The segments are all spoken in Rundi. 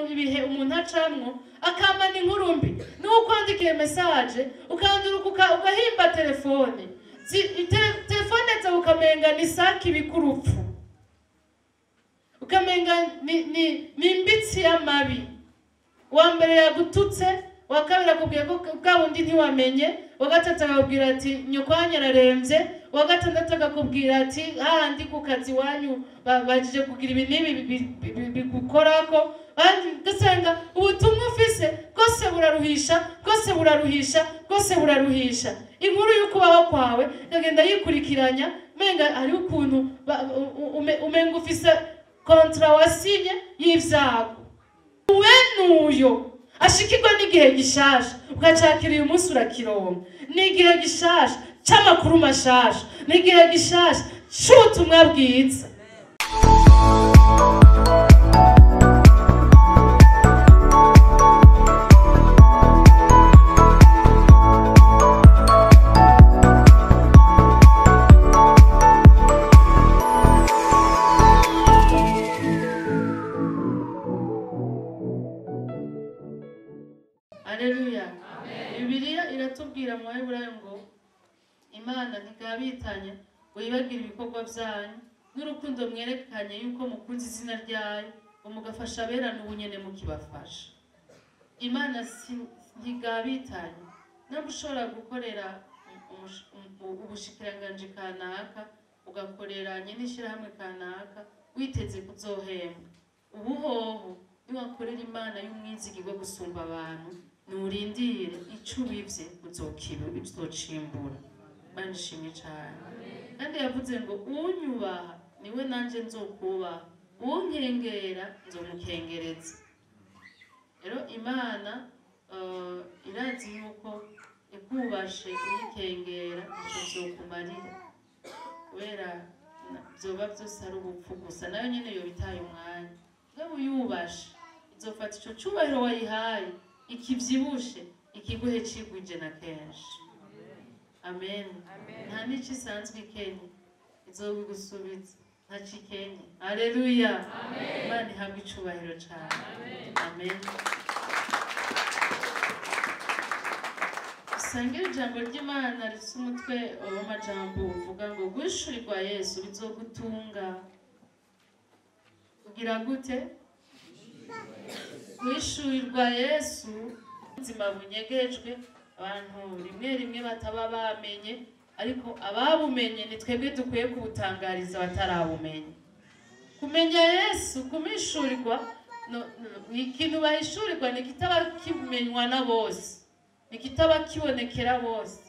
ibihe umuntu acamwo akamana inkuru mbi n'ukwandikiye message ukanduruka ugahimba telefone telefone zawe ukamenga ni saki bikurupfu ukamenga ni imbitsi y'amabi wa mbere yagututse wa kabiri akubwiye ko bwa bundi ntiwamenye wa gatatu akakubwira ati nyoko yararembye wa gatandatu akakubwira ati hahandi ku kazi wanyu bajije kugira ibi n'ibi bigukorako ugasanga ubutumwa ufise bwose buraruhisha inkuru y'ukubaho kwawe yagenda yikurikiranya menga hari ukuntu umenga ufise kontra wasinye y'ivyago uwenuyo ashikirwa n'igihe gishasha ugacakira uyu munsi urakironka n'igihe gishasha c'amakuru mashasha n'igihe gishasha c'ubutumwa bwiza. Haleluya. Bibiliya iratubwira mu Heburayo ngo Imana ntigabitanye ngo yibagire ibikorwa byanyu n'urukundo mwerekanye yuko mukunze izina ryayo ngo mugafasha aberana ubunyene mukibafasha. Imana ntigabitanye no gushobora gukorera ubushikiranganje kanaka ugakorera nyene ishirahamwe kanaka witeze kuzohembwa. Ubuhoho niwakorera Imana y'umwizigirwa gusumba abantu nurindire icubivye uzocimbura. Imana ishimwe cyane. Kandi yavuze ngo unyubaha niwe nanje nzokubaha unkengera nzomukengereza. Rero Imana irazi yuko ikubashe uyikengera izokumarira kubera vyoba vyose ari ubupfu gusa nayo nyene yo bitaye umwanya ngabo uyubashe izofata ico cubahiro wayihaye ikivyibushe ikiguhe cigwije na kenshi. Amen. Nta n'iki isanzwe ikenye izobigusubiza nta cikenye. Haleluya. Imana ihabwe icubahiro cane. Amen. Sangira ijambo ry'Imana rifise umutwe w'amajambo uvuga ngo guhishurirwa Yesu bizogutunga. Ugira gute? Guhishurirwa Yesu ubuzima bunyegejwe abantu rimwe bataba bamenye ariko ababumenye ni twebwe dukwiye kubutangariza batarabumenye. Kumenya Yesu kumishurirwa ikintu bahishurirwa ni kitaba kimenywa na bose ni kitaba kibonekera bose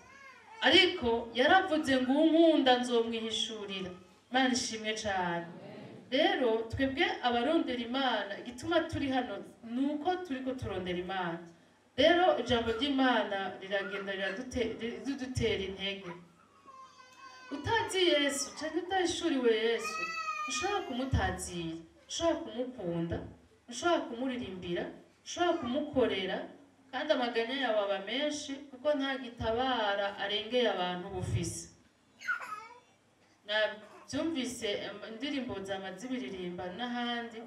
ariko yaravuze ngo unkunda nzomwihishurira. Imana ishimwe cyane. Rero twebwe abarondera Imana igituma turi hano nuko turiko turondera Imana. Rero ijambo ry'Imana riragenda riradutera intege. Utazi Yesu cyane utahishuriwe Yesu ushaka kumutazira ushaka kumukunda ushaka kumuririmbira ushaka kumukorera kandi amaganya yawe aba menshi kuko nta gitabara arengeye abantu bufise. Byumvise indirimbo zamazibiririmba n'ahandi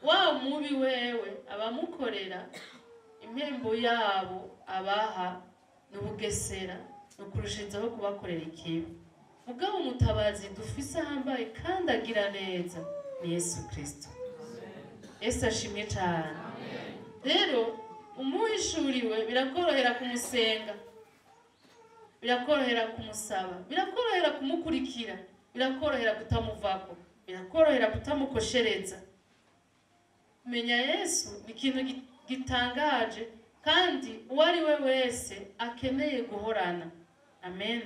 wa mubi wewe abamukorera impembo yabo abaha n'ubugesera nukurushizaho kubakorera ikibi. Mugabo umutabazi dufise ahambaye kandi agira neza ni Yesu Kristo. Yesu ashimwe cyane. Rero umuhishuriwe birakorohera kumusenga birakorohera kumusaba birakorohera kumukurikira birakorohera kutamuvako birakorohera kutamukoshereza. Kumenya Yesu ni ikintu gitangaje kandi uwari we wese akeneye guhorana. Amen.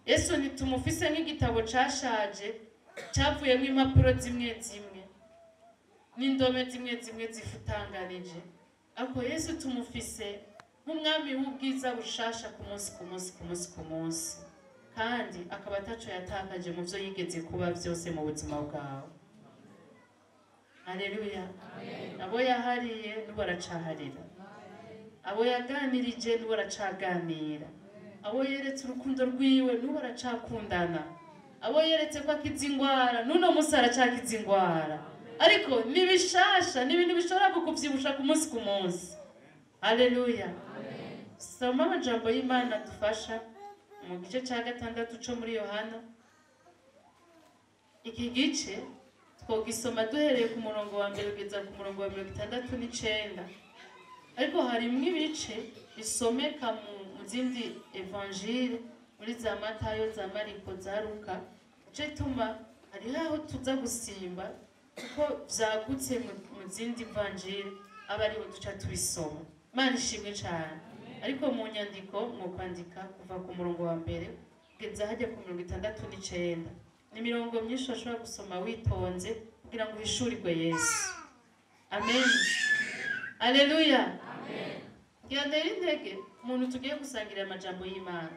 Yesu nitumufise nk'igitabo cashaje cyavuyemo impapuro zimwe n'indome zimwe zifutanganije ariko Yesu tumufise nk'umwami w'ubwiza bushasha ku munsi kandi akaba ataco yatakaje mu byo yigeze kuba byose mu buzima bwawe. Haleluya. Abo yahariye n'ubaracaharira abo yaganirije n'ubaracaganira abo yeretse urukundo rwiwe n'ubaracakundana abo yeretse ko akiza ingwara n'uno musi aracakiza ingwara ariko nibishasha n'ibintu bishobora kukuvyibusha ku munsi ku munsi. Haleluya. Soma amajambo y'Imana dufasha mu gice cya 6 cyo muri Yohana. Iki gice twogisoma duhereye ku murongo wa 1 kugeza ku murongo wa 69, ariko harimwo ibice bisomeka mu zindi evangile, muri za Matayo, za Mariko, za Luka. Cetuma hari aho tuza gusimba kuko vyagutse mu zindi evangile aba ariho duca tubisoma. Imana ishimwe cyane. Ariko mu nyandiko mu kwandika kuva ku murongo wa 1 kugeza hajya ku 69. Ni mirongo myinshi ushobora gusoma witonze kugira ngo uhishurirwe Yesu. Amen. Haleluya. Amen. Yandera intege umuntu tugiye gusangira amajambo y'Imana.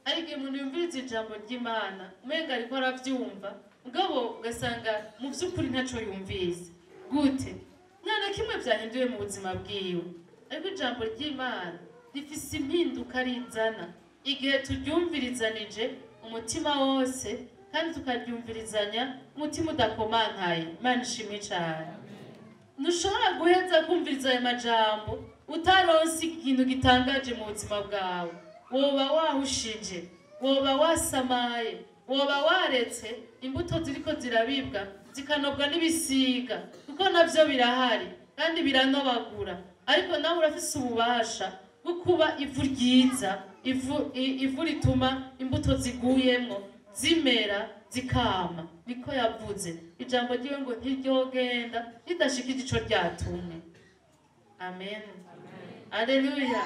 Ariko umuntu yumviriza ijambo ry'Imana umenga ariko aravyumva, mugabo ugasanga mu vy'ukuri ntaco yumvise. Gute? Nta kimwe byahinduye mu buzima bwiwe. Ariko ijambo ry'Imana rifise impinduka rizana igihe turyumvirizanije umutima wose, kandi tukaryumvirizanya umutima udakomantaye. Imana ishimwe cyane. Ntushobora guheza kumviriza aya majambo utaronse ikintu gitangaje mu buzima bwawe. Woba wahushije, woba wasamaye, woba waretse imbuto ziriko zirabibwa zikanobwa n'ibisiga, kuko navyo birahari kandi biranobagura. Ariko nawe urafise ububasha bwo kuba ivu ryiza, ivu rituma imbuto ziguyemwo zimera zikama. Niko yavuze. Ijambo ryiwe ngo ntiryogenda ridashikije ico ryatumwe. Amen. Haleluya.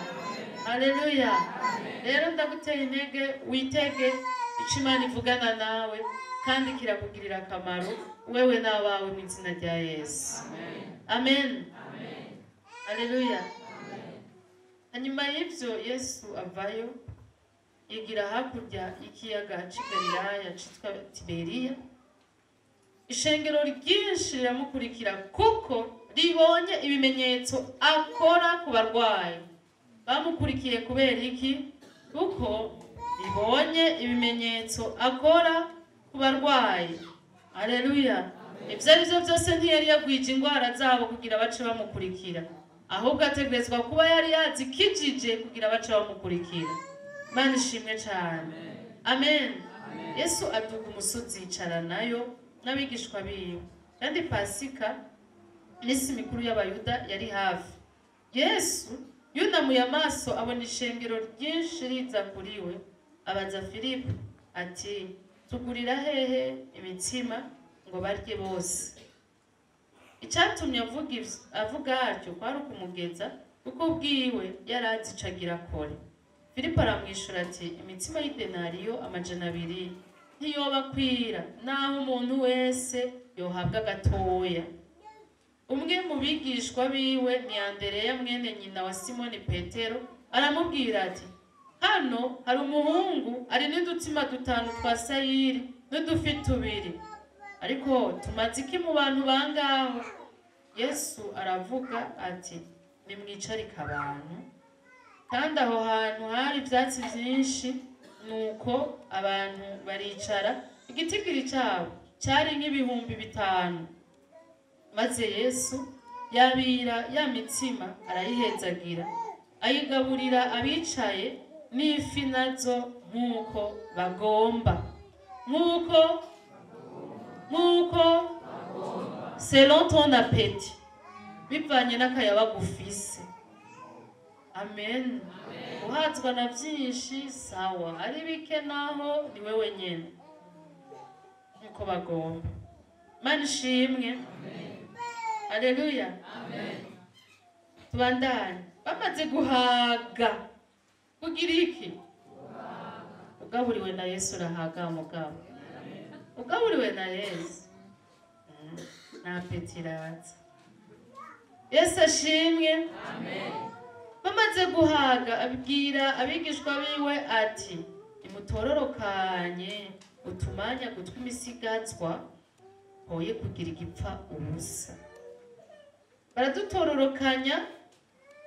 Haleluya. Rero ndaguteye intege witege ico Imana ivugana nawe kandi kirakugirira akamaro wewe n'abawe mu izina rya Yesu. Amen. Haleluya. Hanyuma y'ivyo Yesu avayo yigira hakurya y'ikiyaga c'i Galilaya citwa Tiberiya. Ishengero ryinshi riramukurikira kuko ribonye ibimenyetso akora ku barwayi. Bamukurikiye kubera iki? Kuko ribonye ibimenyetso akora ku barwayi. Haleluya. Ivyo arivyo byose ntiyari yagwije ingwara zabo kugira bace bamukurikira, ahubwo ategerezwa kuba yari yazikijije kugira bace bamukurikira. Imana ishimwe cyane. Amen. Yesu aduga umusozi yicara nayo n'abigishwa biwe, kandi Pasika n'isi mikuru y'Abayuda yari hafi. Yesu yunamuye amaso abona ishengero ryinshi riza kuri we, abaza Filipo ati, tugurira hehe imitsima ngo barye bose? Icyatumye avuga atyo kwari ukumugeza, kuko ubwiwe yari azicagira kore. Filipo aramwishura ati, imitsima y'idenariyo 200 ntiyoba kwira, naho umuntu wese yohabwa gatoya. Umwe mu bigishwa biwe ni Andereya mwene nyina wa Simoni Petero aramubwira ati, hano hari umuhungu ari n'udutsima 5 twa sayiri n'udufi 2, ariko tumaze iki mu bantu bangaho? Yesu aravuga ati, nimwicarika abantu. Kandi aho hantu hari ivyatsi vyinshi, nuko abantu baricara. Igitigiri cyabo cyari nk'ibihumbi 5. Maze Yesu yabira ya mitsima arayihezagira, ayigaburira abicaye n'ifi nazo nk'uko bagomba. Nk'uko selon ton appétit, bivanye n'akayaba gufise. Amen. Uhazwa na byinshi sawa, ari bike naho ni wewe nyene nk'uko bagomba. Imana ishimwe. Haleluya. Amen. Tubandanye. Bamaze guhaga kugira iki? Ugaburiwe na Yesu urahaga mugabo. Ugaburiwe na Yesu na apetiraza. Yesu ashimwe. Amen. Bamaze guhaga abwira abigishwa biwe ati, imutororokanye utumanya gutwa imisigazwa hoye kugira igipfa ubusa. Baradutororokanya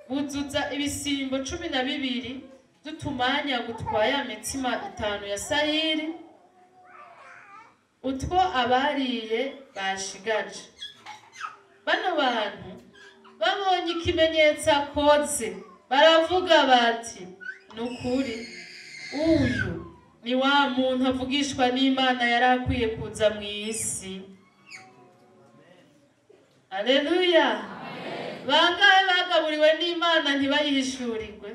buzuza ibisimbo 12 dutumanya gutwaya mitsima 5 ya sayiri, utwo abariye bashigaje. ikimenyetso akoze baravuga bati nukuri uyu ni wa muntu avugishwa n'Imana yari akwiye kuza mu isi. Haleluya. Bangahe bagaburiwe n'Imana ntibayihishurirwe?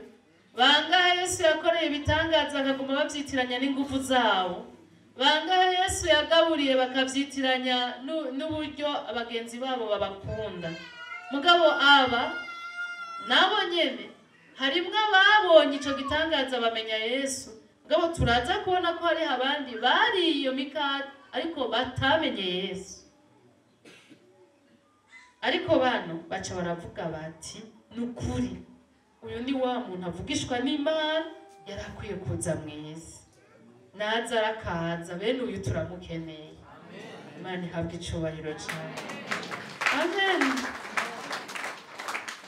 Bangahe Yesu yakoreye ibitangaza akaguma babyitiranya n'ingufu zawo? Bangahe Yesu yagaburiye bakavyitiranya n'uburyo abagenzi babo babakunda? Mugabo aba nabo nyene harimwo ababonye ico gitangaza bamenya Yesu. Mugabo turaza kubona ko hari abandi bari iyo mikate ariko batamenye Yesu. Ariko bano baca baravuga bati nukuri uyu ni wa muntu avugishwa n'Imana yari akwiye kuza mu isi. Naza arakaza bene uyu turamukeneye. Imana ihabwe icubahiro cyane. Amen.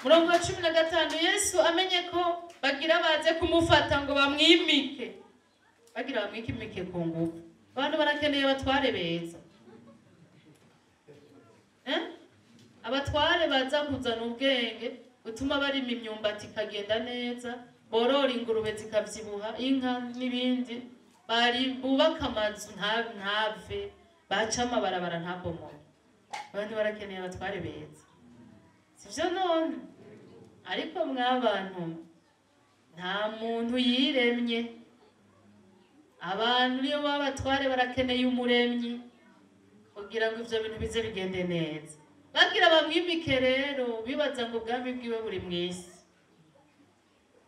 Murongo wa 15 Yesu amenye ko bagira baze kumufata ngo bamwimike. Bagira bamwimike ku ngufu. Abantu barakeneye abatware beza. Abatware baza kuzana ubwenge utuma barima imyumbati ikagenda neza, borora ingurube zikavyibuha, inka n'ibindi, bari bubaka amazu ntave, baca amabarabara ntabomoye. Abantu barakeneye abatware beza. Sivyo none? Ariko mwabantu nta muntu yiremye. Abantu niyo babatware barakeneye umuremyi kugira ngo ivyo bintu bize bigende neza. Bagira bamwimike rero bibaza ngo ubwami bwiwe buri mwisi.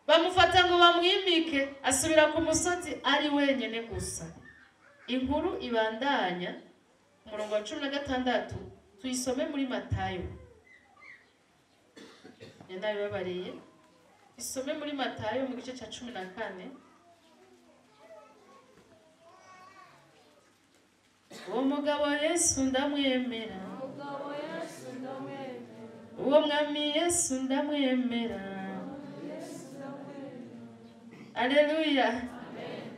Bamufata ngo bamwimike asubira ku musozi ari wenyene gusa. Inkuru ibandanya umurongo wa 16 tuyisome muri Matayo. Nenda bibabariye. Isome muri Matayo mu gice ca 14. Uwo mugabo Yesu ndamwemera. Uwo mwami Yesu ndamwemera. Haleluya. Amen.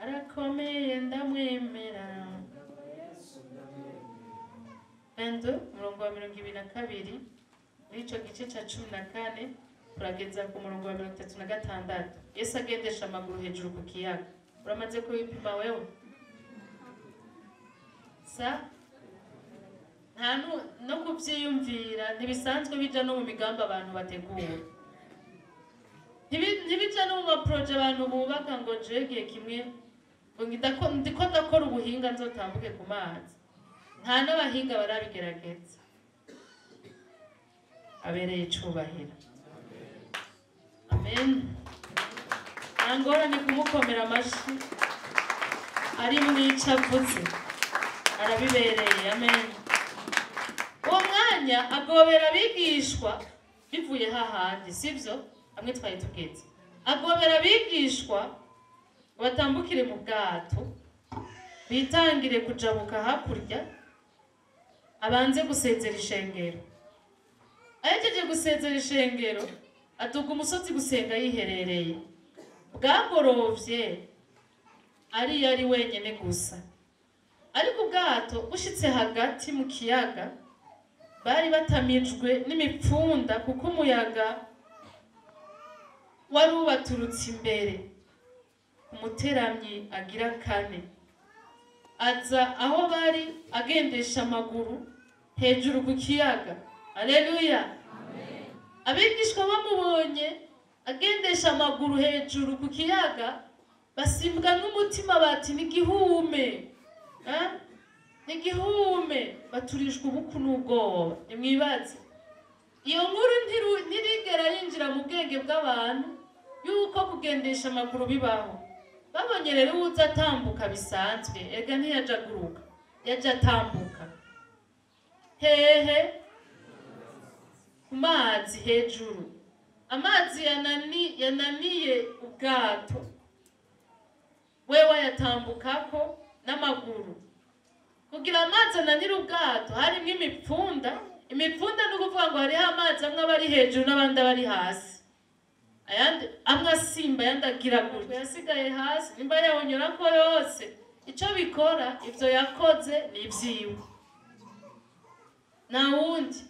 Arakomeye ndamwemera. Endo murongo wa 22 n'ico gice ca 14 turageza ku murongo wa 36. Yesu agendesha amaguru hejuru ku kiyaga. Uramaze kubipima wewe? Sa no kuvyiyumvira ntibisanzwe bija no mu migambi abantu bategura. Ntibija no mu project abantu bubaka ngo jegiye kimwe ngo ndiko ndakora ubuhinga nzotambuke ku mazi. Nta n'abahinga barabigerageza. Abereye icubahiro. Amen. Angora ni kumukomera amashi ari mwicavutse arabibereye. Amen. Uwo mwanya agobera abigishwa bivuye hahandi sivyo amwe twaye tugeze. Agobera abigishwa batambukire mu bwato bitangire kujabuka hakurya abanze gusezera ishengero. Ahejeje gusezera ishengero atuga umusozi gusenga yiherereye. Bwagorovye ari wenyene gusa. Ariko ubwato bushitse hagati mu kiyaga bari batamijwe n'imipfunda kuko umuyaga wari ubaturutse imbere. Umuteramyi agira kane aza aho bari agendesha amaguru hejuru ku kiyaga. Haleluya. Amen. Abigishwa bamubonye agendesha amaguru hejuru ku kiyaga basimbwa n'umutima bati nigihume. Nigihume baturishwa ubuku n'ubwoba. Nimwibaze iyo nkuru ntirigera yinjira mu bwenge bw'abantu yuko kugendesha amaguru bibaho. Babonye rero uza atambuka bisanzwe ega ntiyajaguruka yaja atambuka hehe ku mazi hejuru. Amazi yananiye ubwato wewe yatambukako n'amaguru. Kugira amazi ananira ubwato harimo imipfunda. Imipfunda no kuvuga ngo hariho amazi amwe abari hejuru n'abandi abari hasi. Ayandi amwe asimba yandagira gutyo yasigaye hasi nimba yawonyora ko yose ico bikora ivyo yakoze ni ivyiwe. na wundi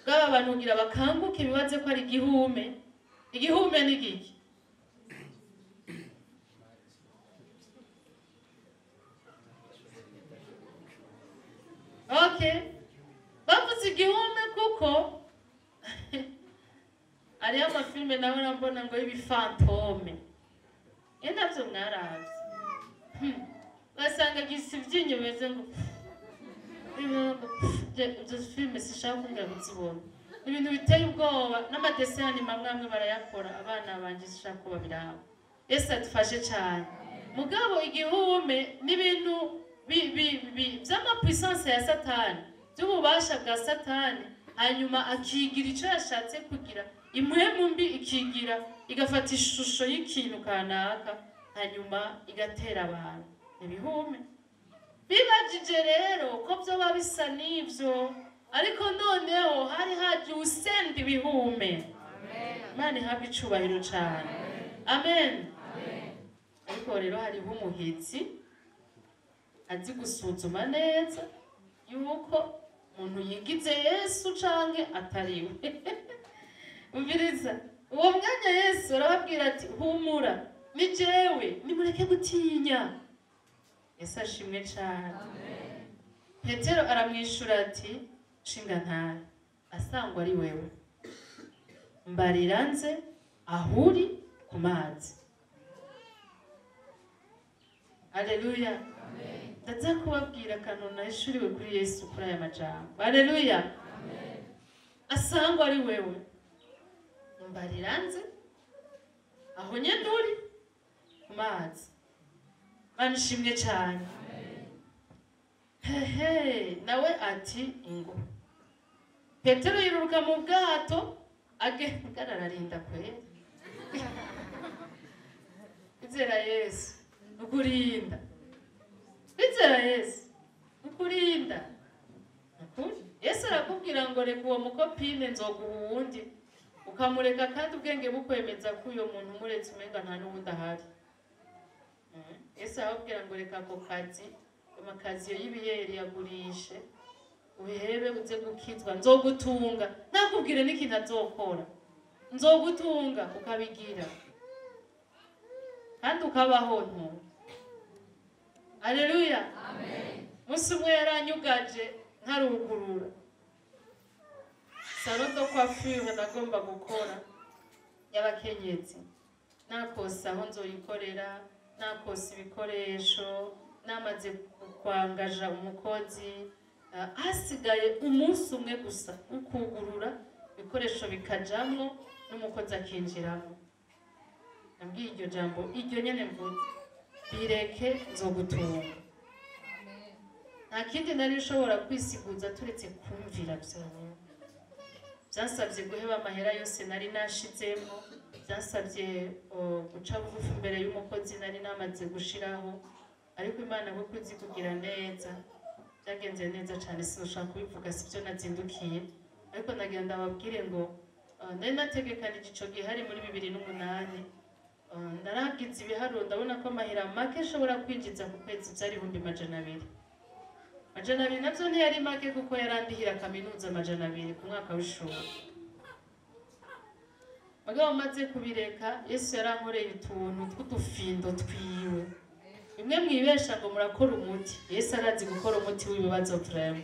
bw'aba bantu kugira bakanguke bibaze ko ari igihume. Igihume ni giki? Okay, bavuze igihume kuko ariyo amafilme nawe nambona ngo y'ibifantome. Navyo mwaravye basanga gisivye beze ngo ibyo filme sishaka kunga kuzibona. Ibintu biteye ubwoba n'amadeseni mamwe barayakora abana banje sishaka kuba biraba. Yesu adufashe cyane. Mugabo igihume n'ibintu vy'ama puissance ya Satani, by'ububasha bwa Satani, hanyuma akigira ico yashatse kugira. Impwemu mbi ikigira igafata ishusho y'ikintu kanaka hanyuma igatera abantu. Ibihume bibajije rero ko byo babisa n'ivyo, ariko noneho hari haje usenda ibihume. Imana ihabwe icubahiro cyane. Amen. Ariko rero hariho umuhizi azi gusuzuma neza yuko umuntu yigize Yesu canke atariwe. Umviriza, uwo mwanya Yesu arababwira ati humura, ni jewe, nimureke gutinya. Yesu ashimwe cyane. Petero aramwishura ati shinga ntare, asangwa ari wewe, mbarira nze ahuri ku mazi. Haleluya. Ndaza kubabwira akantu nahishuriwe kuri Yesu kuri aya majambo. Haleluya. Asangwa ari wewe, mbarira nze aho nyene uri ku mazi. Banishimye cyane. Hehe, nawe ati ingo. Petero yiruka mu bwato agenda ararinda kwera. Izera Yesu ukurinda. Izera Yesu ukurinda. Yesu arakubwira ngo reka uwo mukopine nzoguha uwundi, ukamureka kandi ubwenge bukwemeza ko uyo muntu umuretse umenga nta n'uwundi ahari. Yesu arababwira ngo reka ako kazi, amakaziyo y'ibiyeri yagurishe, uhebe uze gukizwa, nzogutunga. Nakubwire n'ikintu azokora, nzogutunga ukabigira kandi ukabaho ntu. Haleluya. Musi umwe yaranyugaje nkarugurura salon de coiffure nagomba gukora y'abakenyezi. Nakosa aho nzoyikorera, nakosa ibikoresho, namaze kwangaja umukozi, hasigaye umunsi umwe gusa ukugurura ibikoresho bikajamwo n'umukozi akinjiramo. Nambwiye iryo jambo, iryo nyene mvuze, bireke nzogutunga. Nta kindi nari nshobora kwisiguza turetse kumvira byonyine. Byansabye guheba amahera yose nari nashizemo, byansabye guca bugufi imbere y'umukozi nari namaze gushiraho, ariko Imana kuko izi kugira neza byagenze neza cyane. Sinshaka kubivuga, sibyo nazindukiye, ariko nagira ndababwire ngo nari nategekanije ico gihe hari muri 2008. Naragize ibiharuro ndabona ko amahera make ashobora kwinjiza ku kwezi byari 200. 200 navyo ntiyari make kuko yarandihira kaminuza 200 ku mwaka w'ishuri. Bagabo maze kubireka, Yesu yarankoreye utuntu tw'udufindo twiwe. Bimwe mwibesha ngo murakora umuti, Yesu arazi gukora umuti w'ibibazo vrema.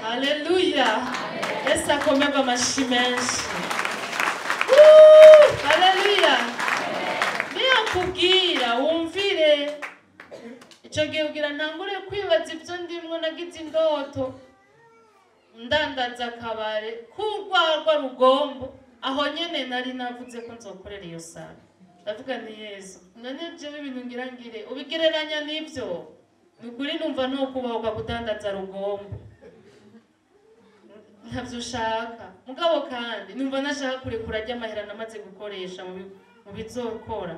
Haleluya. Yesu akomerwa amashi menshi. Haleluya. Kubwira wumvire ico gihe ugira ntangure kwibaza ibyo ndimwo, nagize indoto ndandaza akabare kurwarwa Rugombo, aho nyene nari navuze ko nzokorera iyo sala. Ndavuga nti Yesu, none je ibintu ngira ngire ubigereranya n'ibyo, nukuri numva no kubaho kudandaza Rugombo ntavyo ushaka. Mugabo kandi numva nashaka kurekura ry'amahera namaze gukoresha mu bizokora.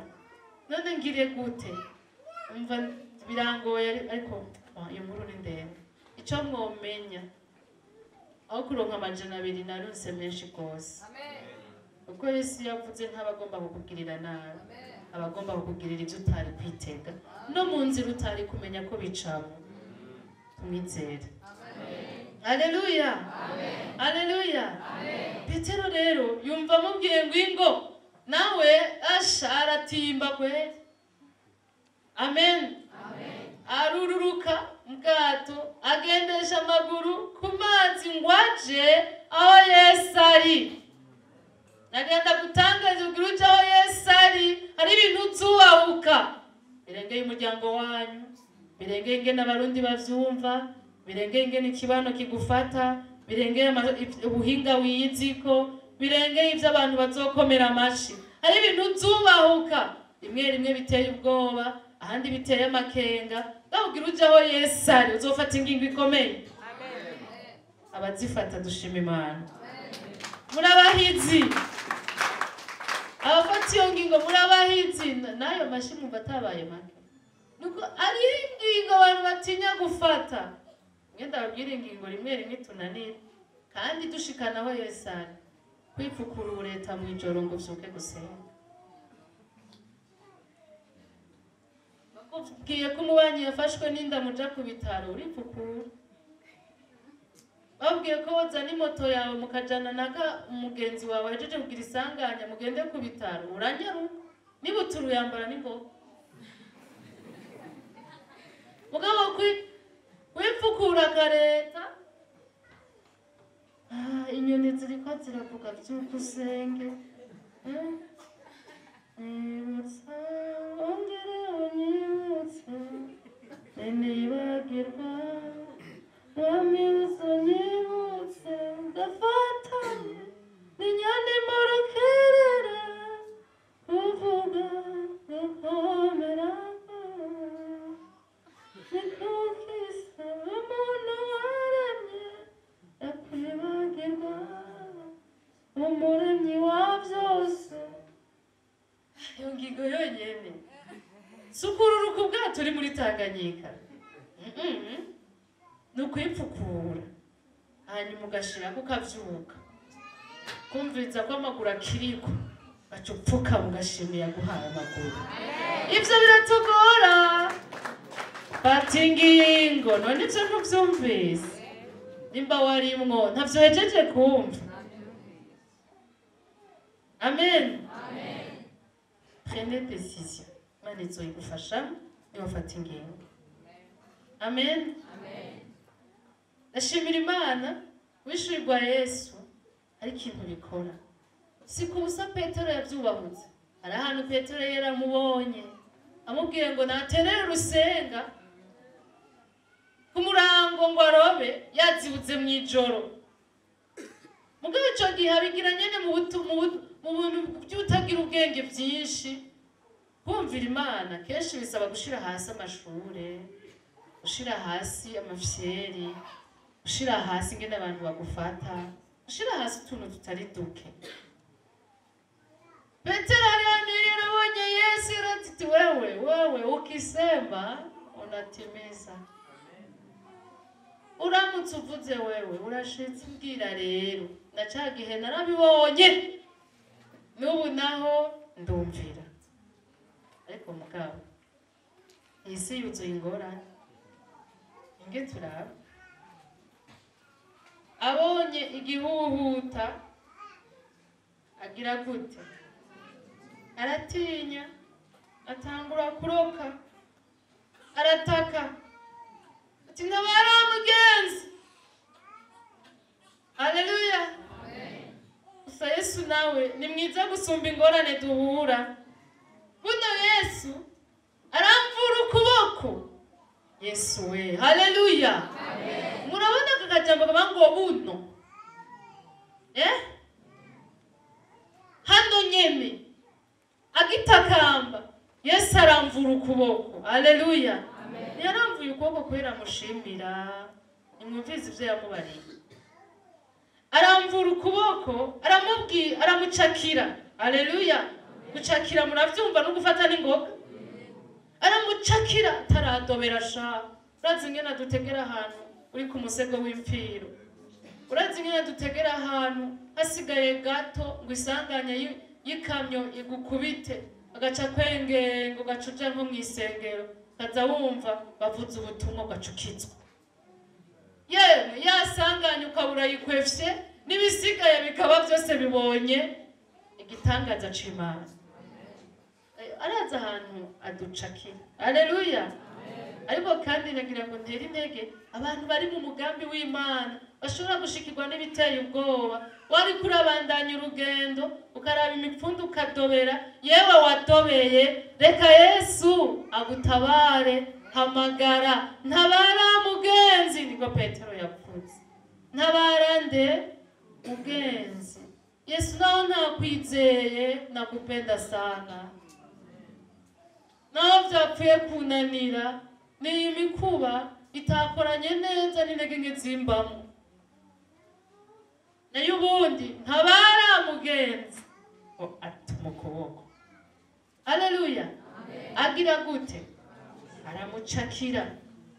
None ngire gute? Umva birangoye, ariko iyo nkuru ni ndende. Ico mwomenya, aho kuronka 200 narunse menshi gose. Uko Yesu yavuze ntabagomba kukugirira nabi, abagomba kukugirira ibyo utari kwitega, no mu nzira utari kumenya ko bicamo. Tumwizere. Haleluya. Haleluya. Petero rero yumva amubwiye ngo ingo nawe asha aratimba kweli. Amen. Arururuka mubwato agendesha amaguru ku mazi ngo aje aho Yesu ari. Nagenda gutangaza ubwira uje aho Yesu ari, hari ibintu uzubahuka birengeye umuryango wanyu, birengeye ingene abarundi bavyumva, birengeye ingene ikibano kigufata, birengeye ubuhinga wiyiziko, birengeye ivyo abantu bazokomera amashi. Hari ibintu uzubahuka rimwe rimwe biteye ubwoba, ahandi biteye amakenga. Babwira uje aho Yesu ari uzofata ingingo ikomeye. Abazifata dushima Imana. Murabahizi. Abafata iyo ngingo murabahizi, nayo mashi mwumva atabaye make. Nuko ari ingingo abantu batinya gufata. Ngenda babwira ingingo rimwe rimwe tunanira, kandi dushikana aho Yesu ari. Kwipfukura ubureta mu ijoro ngo vyuke gusenga. Bakubwiye ko umubanyi yafashwe n'inda muja ku bitaro, uripfukura. Babwiye ko wazana imoto yawe mukajana naka umugenzi wawe ajeje kugira isanganya mugende ku bitaro, uranyaruka. Niba uturuyambara n'ingoga. Mugabo kwipfukura kareta. Inyoni ziriko ziravuga vyuko usenge. Nibutsa ongere unyibutse nibagirwa wamibutse unyibutse ndafatanye n'inyoni mu rukerera uvuga gukomera nikukisa umuntu waremye yakwibagirwa umuremyi wa vyose. Iyo ngingo yonyene sukururuka ubwato uri muri Tanganyika ni ukwipfukura hanyuma ugashirako ukavyuka kumviriza ko amaguru akiriko gaca upfuka mugashimira guhaye amaguru. Ivyo biratugora fata ingingo none ivyo ntuvyumvise nimba warimwo ntavyo hejeje kumva. Amen. Prenez décision. Imana izoyigufasha niwafata ingingo. Amen. Ndashimira Imana wishurirwa Yesu ari ikintu bikora. Si kubusa Petero yavyubahutse. Hari ahantu Petero yaramubonye amubwiye ngo naterere urusenga ku murango ngo arobe yazibuze mu ijoro. Mugabo ico gihe abigira nyene mu bintu by'utagira ubwenge byinshi. Kumvira Imana kenshi bisaba gushira hasi amashure, gushira hasi amafyeri, gushira hasi ingene abantu bagufata, gushira hasi utuntu tutari duke. Petero yarabonye Yesu ati wewe ukisema unatimiza. Uramutse uvuze wewe urashitse ubwira rero ndacagihe narabibonye n'ubu naho ndumvira. Ariko mugabo isi yuzuye ingorane. Inge turaba abonye igihuhuta agira gute? Aratinya, atangura kuroka, arataka ati ntabara mugenzi. Haleluya. Gusa Yesu nawe ni mwiza gusumba ingorane duhura. Buno Yesu aramvura ukuboko. Yesu we. Haleluya. Murabona kakajambo kabango buno. Hano nyene agitakamba Yesu aramvura ukuboko. Haleluya. Yaramvuye ukuboko kwera mushimira. Nimwumvize ivyo yamubariye. Aramvura ukuboko, aramucakira. Haleluya. Gucakira muravyumva no gufata n'ingoga. Aramucakira taradobera sha. Urazi ingene dutegera ahantu uri ku musego w'imfiro. Urazi ingene dutegera ahantu hasigaye gato ngo isanganya yikamyo igukubite agaca kwenge ngo gacuja nko mwisengero kaza wumva bavuze ubutumwa gacukizwa. Yewe yasanga isanganya ukabura yikwefye n'ibisigaye bikaba byose bibonye igitangaza c'Imana. Araza ahantu aducakira. Haleluya. Ariko kandi nagira ngo ntere intege abantu bari mu mugambi w'Imana bashobora gushikirwa n'ibiteye ubwoba. Wari kurabandanya urugendo ukaraba imipfundu ukadobera, yewe wadobeye, reka Yesu agutabare. Hamagara, ntabara mugenzi, niko Petero yavuze. Ntabara nde mugenzi. Yesu nawe ntakwizeye, nakupenda sana. Naho vyapfuye kunanira, ni imikuba itakoranye neza n'intege nke zimbamo. Nayo ubundi ntabara mugenzi atuma ukuboko. Haleluya. Agira gute? Aramucakira.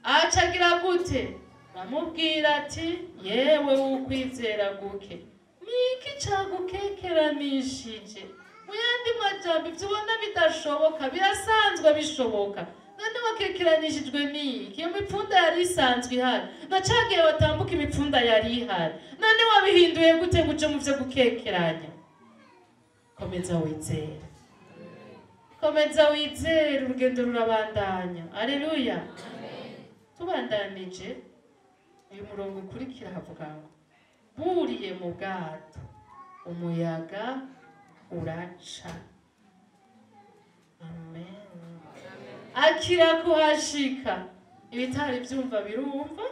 Acagira gute? Bamubwira ati yewe ukwizera guke, niki cagukekeranishije? Muyandi majambo ivyo ubona bidashoboka birasanzwe bishoboka. None wakekeranishijwe niki? Iyo mipfunda yari isanzwe ihari, nacagiye watambuka imipfunda yari ihari. None wabihinduye gute ngo uje mu vyo gukekeranya? Komeza wizere. Komeza wizere, urugendo rurabandanya. Haleluya. Tubandanije uyu murongo ukurikira havuga ngo buriye mu bwato umuyaga uraca. Amen. Akira kuhashika ibitari byumva birumva,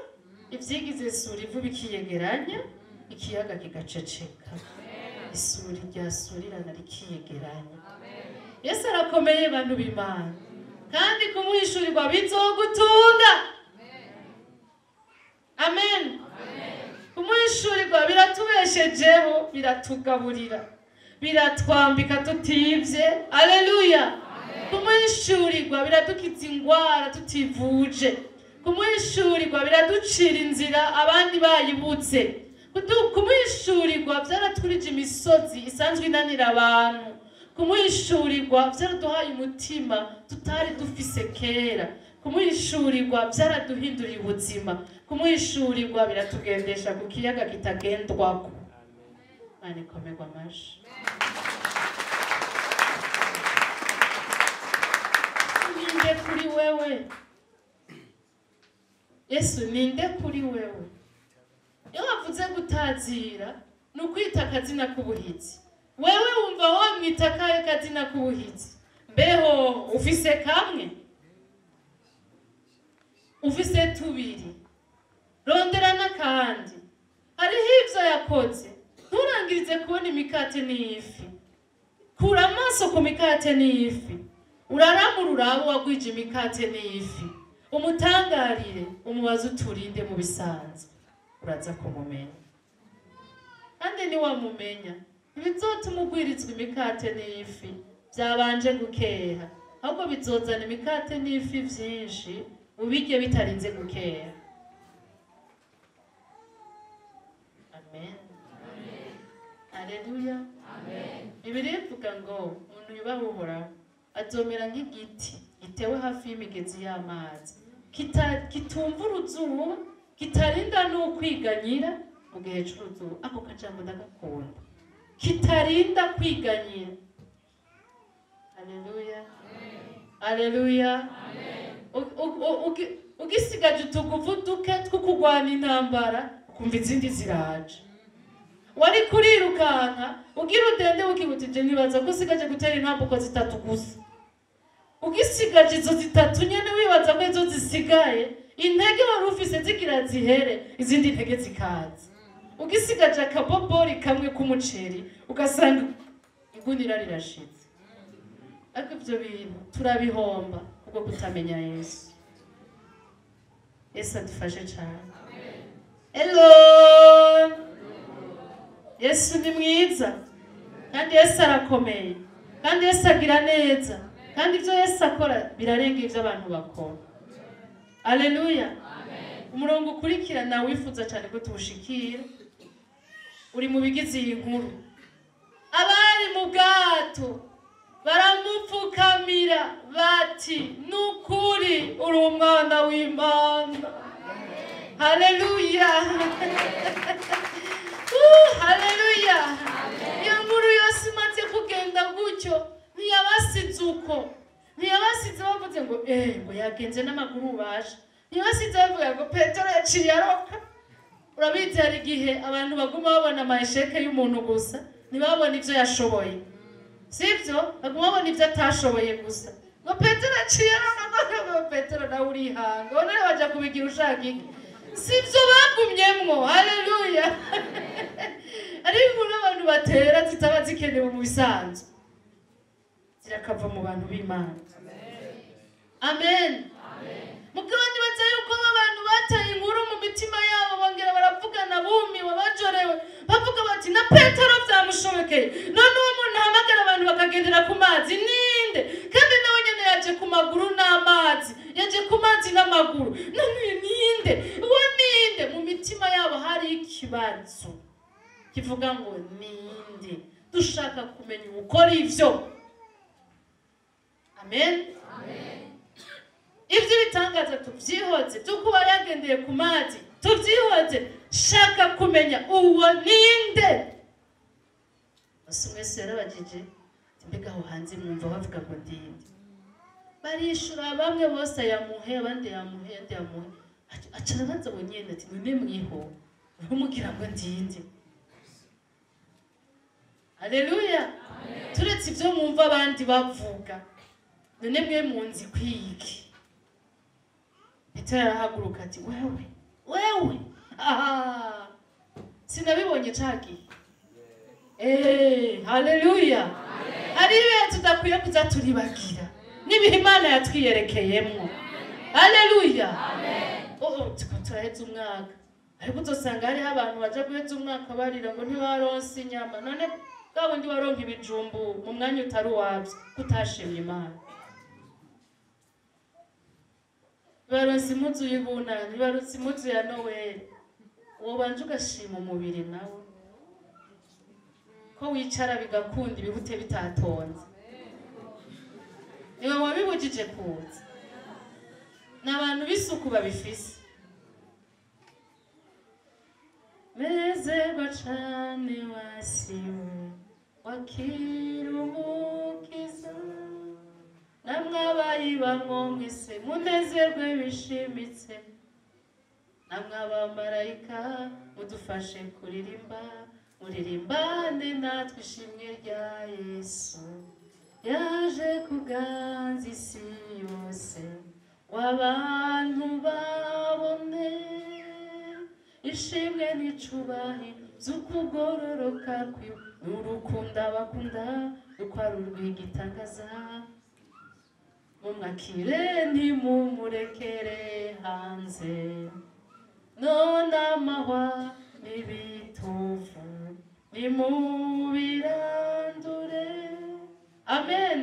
ivyigize isuri ivu bikiyegeranya, ikiyaga kigaceceka. Isuri ryasurirana rikiyegeranya. Yesu arakomeye bantu b'Imana, kandi kumuhishurirwa bizogutunga. Amen. Kumuhishurirwa biratubeshejeho, biratugaburira, biratwambika tutivye. Haleluya. Kumuhishurirwa biradukiza ingwara tutivuje. Kumuhishurirwa biraducira inzira abandi bayibutse. Kumuhishurirwa vyaraturije imisozi isanzwe inanira abantu. Kumuhishurirwa vyaraduhaye umutima tutari dufise kera. Kumuhishurirwa vyaraduhinduriye ubuzima. Kumuhishurirwa biratugendesha ku kiyaga kitagendwako. Mane komerwa amashi. Ninde kuri wewe? Yesu ninde kuri wewe? Iyo wavuze gutazira ni ukwita akazina k'ubuhizi. Wewe wumva wamwita kahe kazina k'ubuhizi? Mbeho ufise kamwe? Ufise tubiri? Rondera n'akandi. Hariho ivyo yakoze. Nturangirize kubona imikate n'ifi. Kura amaso ku mikate n'ifi. Uraramura urabo wagwije imikate n'ifi. Umutangarire, umubaze uturinde mu bisanzwe. Uraza kumumenya. Kandi ni wamumenya, ibizotuma ugwirizwa imikate n'ifi byabanje gukera. Ahubwo bizozana imikate n'ifi vyinshi ubirye bitarinze gukera. Amen. Haleluya. Amen. Bibiliya ivuga ngo umuntu yubaha Uhoraho azomera nk'igiti gitewe hafi y'imigezi y'amazi, kitumva uruzuba, kitarinda n'ukwiganyira mu gihe c'uruzuba. Ako kajambo ndagakunda, kitarinda kwiganyira. Haleluya. Haleluya. Ugisigaje utuguvu duke tw'ukugwana intambara ukumva izindi ziraje. Wari kurirukanka ugira udende ukibutije nibaza ko usigaje gutera intambuko zitatu gusa. Ugisigaje izo zitatu nyene wibaza ko izo zisigaye intege wari ufise zigira zihere, izindi ntege zikaza. Ugisigaje akabobori kamwe k'umuceri ugasanga igunira rirashitse. Ariko ivyo bintu turabihomba kubwo kutamenya Yesu. Yesu adufashe cyane. Hello. Yesu ni mwiza, kandi Yesu arakomeye, kandi Yesu agira neza, kandi ivyo Yesu akora birarenga ivyo abantu bakora. Haleluya. Umurongo ukurikira na wifuza cyane ko tuwushikira uri mu bigize iyi nkuru. Abari mu bwato baramupfukamira bati nukuri uri umwana w'Imana. Haleluya. ngo yagenze n'amaguru baje niyo asize avuga ngo Petero yaciye aroka. Urabizi hari igihe abantu baguma babona amasheke y'umuntu gusa ntibabona ivyo yashoboye, sivyo? Baguma babona ivyo atashoboye gusa. Ngo Petero yaciye aroka, ngo Petero nawe urihanga, none waja kubigira ushaka iki? Sivyo bagumyemwo. Haleluya. Ariko n'abantu batera zitaba zikenewe mu bisanzwe zirakava mu bantu b'Imana. Amen. Mugabane baza yuko abantu bataye inkuru mu mitima yabo bongera baravugana bumiwe bajorewe bavuga bati na Petero byamushobokeye none uwo muntu ahamagara abantu bakagendera ku mazi ninde? Kandi nawe nyene yaje ku maguru n'amazi, yaje ku mazi n'amaguru, none ninde? Uwo ninde? Mu mitima yabo hari ikibazo kivuga ngo ninde? Dushaka kumenya ukora ivyo. Amen. Ivyo bitangaza tuvyihoze byo kuba yagendeye ku mazi tuvyihoze, shaka kumenya uwo ninde. Basumwese yarabajije mbega aho hanze mwumva bavuga ngo ndinde? Barishura bamwe bose yamuhe abandi yamuhe andi yamuhe, acara banza bonyene ati none mwiho umugira ngo ndinde. Haleluya. Turetse ivyo mwumva abandi bavuga, none mwe munzi kwiki? Petero arahaguruka ati wewe sinabibonye cagi. Haleluya. Hari ibintu tudakwiye kuza turibagira n'ibihe Imana yatwiyerekeyemwo. Haleluya. Turaheza umwaka ariko uzosanga hariho abantu baja guheza umwaka barira ngo ntibaronse inyama. None bwabo ndi waronka ibijumbu mu mwanya utari uwavyo kutashimye Imana. Baronse impuzu y'ubunani, baronse impuzu ya Noel, uwo banje ugashima umubiri nawe ko wicara bigakunda ibihute bitatonze. Niwe wabibujije kuza. N'abantu b'isuku babifise. Nezerwa cane wasiwe wakira umukiza, namwe abayibamwo mwese munezerwe bishimitse, namwe abamarayika mudufashe kuririmba, muririmbane natwe ishimwe rya Yesu yaje kuganza isi yose, w'abantu babone ishimwe n'icubahiro z'ukugororoka kwiwe n'urukundo abakunda rukwari urw'igitangaza. Mumwakire ntimumurekere hanze, none amahwa n'ibituvu nimubirandure. Amen.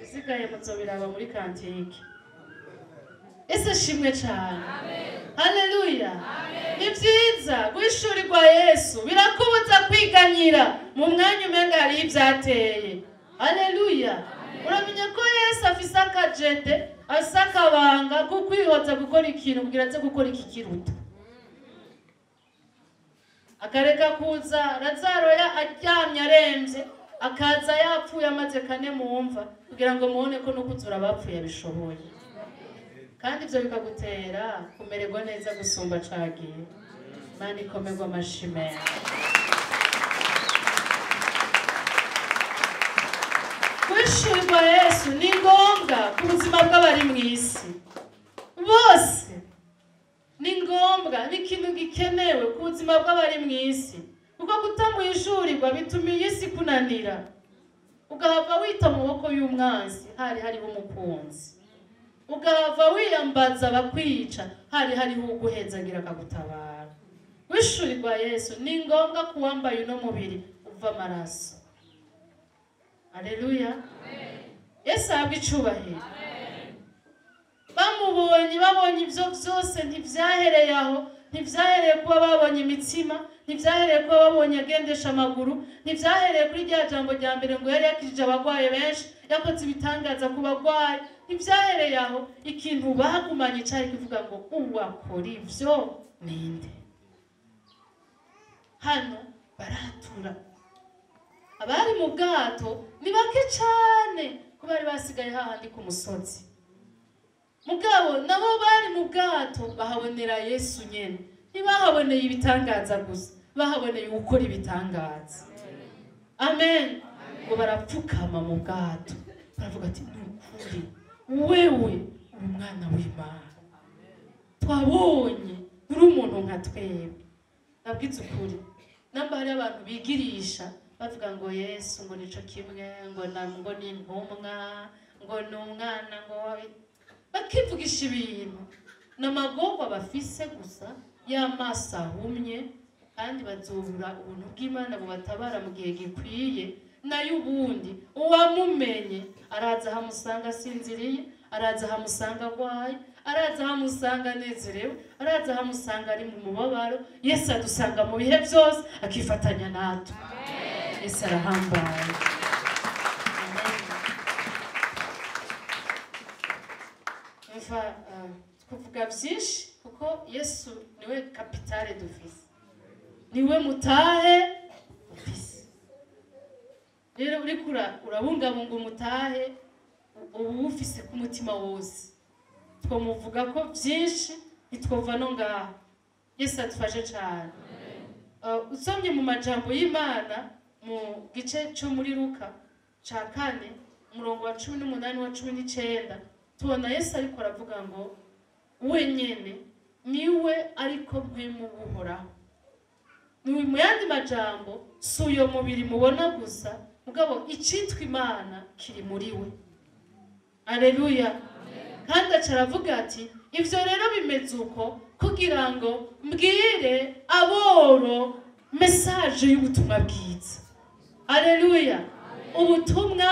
Isigaye muzobiraba muri kantike. Ese shimwe cyane. Haleluya. Ni byiza guhishurirwa Yesu birakubuza kwiganyira mu mwanya umenga hari ibyateye. Haleluya. Uramenya ko Yesu afise akajete asakabanga kukwihoza gukora ikintu kugira aze gukora iki kiruta. Akareka kuza Lazaro aryamye aremvye, akaza yapfuye amaze kane mumva kugira ngo muone ko no kuzura bapfuye bishoboye. Kandi ivyo bikagutera kumererwa neza gusumba cagiye. Imana ikomerwa amashimwe. Kwishurirwa Yesu ni ngombwa ku buzima bw'abari mw'isi bose. Ni ngombwa, ni ikintu gikenewe ku buzima bw'abari mw'isi, kuko kutamwishurirwa bituma iyi si kunanira, ugahava wita mu maboko y'umwanzi hariho umukunzi, ugahava wiyambaza bakwica hariho uguhezagira akagutabara. Wishurirwa Yesu ni ngombwa kuwambaye uno mubiri uva amaraso. Haleluya. Yesu ahabwa icubahiro. Bamubonye babonye ivyo vyose ntivyahereye aho, ntivyahereye kuba babonye imitsima, ntivyahereye kuba babonye agendesha amaguru, ntivyahereye kuri rya jambo rya mbere ngo yari yakijije abagwaye benshi, yakoze ibitangaza ku bagwaye. Ntivyahereye aho, ikintu bagumanye cari kivuga ngo uwakora ivyo ninde. Hano baratura. Abari mu bwato ni bake cane ko bari basigaye hahandi ku musozi. mugabo nabo bari mu bwato bahabonera Yesu nyene, ntibahaboneye ibitangaza gusa, bahaboneye gukora ibitangaza. Amen. Ngo barapfukama mu bwato baravuga ati nukuri wewe uri umwana w'Imana, twabonye uri umuntu nka twebwe. Nabwize ukuri, namba hari abantu bigirisha bavuga ngo Yesu ngo nico kimwe ngo ni intumwa ngo ni umwana ngo bakivugisha ibintu n'amagorwa bafise gusa y'amaso ahumye, kandi bazobura ubuntu bw'Imana bubatabara mu gihe gikwiye. Nayo ubundi uwamumenye araza hamusanga asinziriye, araza hamusanga agwaye, araza hamusanga anezerewe, araza hamusanga ari mu mubabaro. Yesu adusanga mu bihe byose akifatanya natwe. Yesu arahambaye. Kuvuga byinshi kuko Yesu niwe kapitale dufise, niwe mutahe dufise. Rero urikura urabungabunga umutahe ubu ufise ku mutima wose. Twomuvuga ko byinshi nitwova no ngaho. Yesu atufashe cyane. Usomye mu majambo y'Imana mu gice cyo muri Luka ca 4 umurongo wa 18 wa 19 tubona Yesu ariko aravuga ngo we nyene niwe ariko bwimubuhoraho. Ni mu yandi majambo suyo mubiri mubona gusa, mugabo icitwa Imana kiri muri we. Haleluya. Kandi acaravuga ati ivyo rero bimeze uko kugira ngo mbwire aboro message y'ubutumwa bwiza. Haleluya. Ubutumwa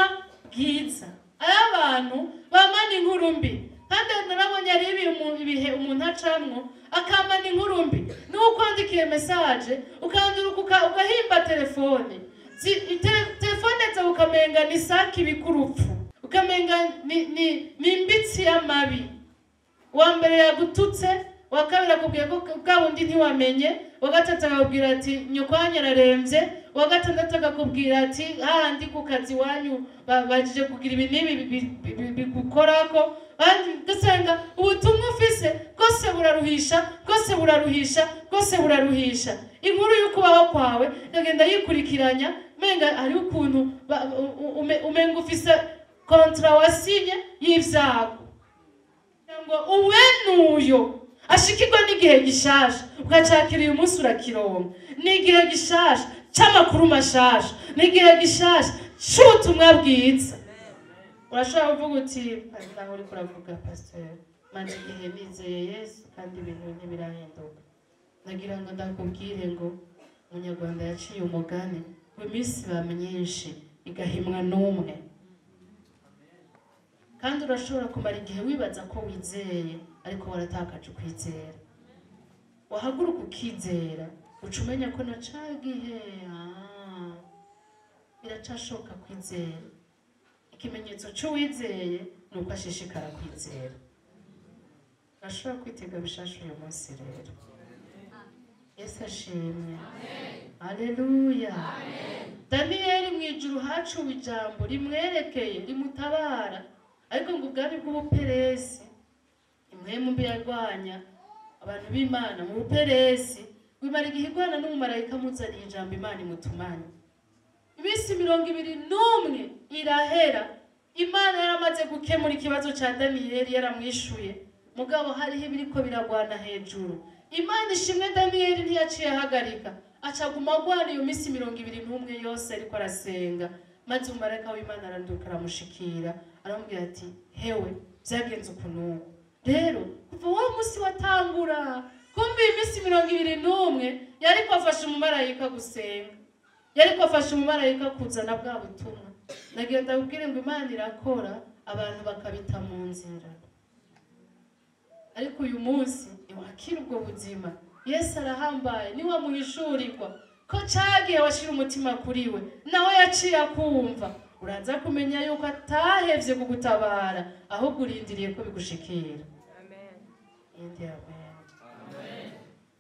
bwiza abantu bamana inkuru mbi, kandi narabonye ari ibihe umuntu acamwo akamana inkuru mbi. Nuko andikiye message ukanduruka ugahimba telefone, telefone zawe ukamenga ni saki bikurupfu, ukamenga ni imbitsi y'amabi. Wa mbere yagututse, wa kabiri akubwiye ko bwa wundi ntiwamenye, wa gatatu akakubwira ati nyoko yararemvye, wa gatandatu akakubwira ati hahandi ku kazi wanyu bajije kugira ibi bigukorako. Gasanga ubutumwa ufise bwose buraruhisha, bwose buraruhisha, bwose buraruhisha. Inkuru y'ukubaho kwawe ndagenda yikurikiranya, menga ari ukuntu umenga ufise kontra wasinye y'ivyago. Ngo uwenuyo ashikirwa n'igihe gishasha, ukacakira uyu munsi urakironka. N'igihe gishasha c'amakuru mashasha, n'igihe gishasha c'ubutumwa bwiza. Urashobora kuvuga uti naho uri kuravuga pastor, manje igihe nizeye Yesu kandi ibintu ntibirahinduka. Nagira ngo ndakubwire ngo Umunyarwanda yaciye umugani ngo iminsi ba myinshi igahimwa n'umwe. Kandi urashobora kumara igihe wibaza ko wizeye ariko waratakaje kwizera. Wahaguruka ukizera ucumenya ko nacagihe biracashoka kwizera. Ikimenyetso c'uwizeye nuko ashishikara kwizera. Urashobora kwitega bishasha uyu munsi rero. Yesu ashimwe. Haleluya. Daniyeli mwijuru hacuwe ijambo rimwerekeye rimutabara, ariko ngo ubwami bw'ubuperesi impwemu mbi yarwanya abantu b'Imana mu buperesi wimara igihe igwana n'umumarayika muzaniye ijambo Imana imutumanye. Iminsi 21 irahera, Imana yaramaze gukemura ikibazo ca Daniyeli, yaramwishuye, mugabo hariho ibiriko biragwana hejuru. Imana ishimwe Daniyeli ntiyaciye ahagarika, acaguma agwana iyo minsi 21 yose ariko arasenga. Maze umumarayika w'Imana aranduka aramushikira, aramubwira ati hewe byagenze ukuntu. Rero kuva wa munsi watangura kumva iminsi 21 yariko afasha umumarayika gusenga, yariko afasha umumarayika kuzana bwa butumwa. Nagiye ndabwire ngo Imana irakora abantu bakabita mu nzira. Ariko uyu munsi iwakira ubwo buzima. Yesu arahambaye, ni wa muhishurirwa ko cagiye washira umutima kuri we, nawe yaciye akumva. Uraza kumenya yuko atahevye kugutabara, ahubwo urindiriye ko bigushikira. Amen. Amen.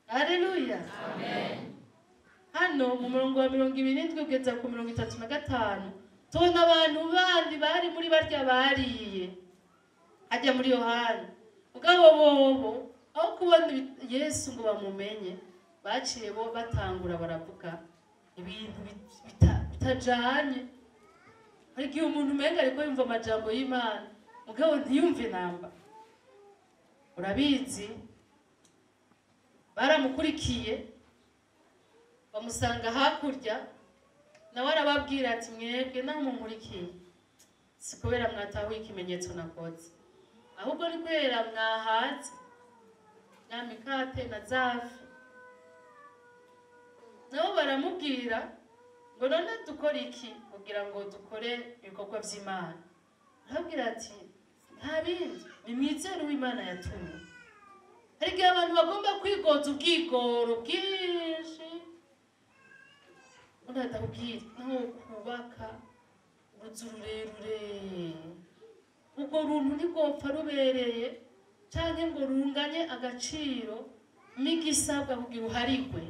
Haleluya. Amen. Hano mu murongo wa 27 kugeza ku 35 tubona abantu bandi bari muri barya bariye. Ajya muri Yohana mugabo bobo aho kubona Yesu ngo bamumenye baciye bo batangura baravuga ibintu bitajanye. Hari igihe umuntu umenga ariko yumva amajambo y'Imana mugabo ntiyumve namba. Urabizi baramukurikiye bamusanga hakurya nawe arababwira ati mwebwe namunkurikiye si kubera mwatahuye ikimenyetso nakoze, ahubwo ni kubera mwahatse na mikate na zafi. Nabo baramubwira ngo none dukora iki kugira ngo dukore ibikorwa by'Imana. Arababwira ati nta bindi, nimwizere uw'Imana yatumye. Hari igihe abantu bagomba kwigoza ubwigoro bwinshi, unadakubwira naho kubaka uruzu rurerure, ubwo runtu ntigopfa rubereye canke ngo runganye agaciro n'igisabwa kugira uharigwe.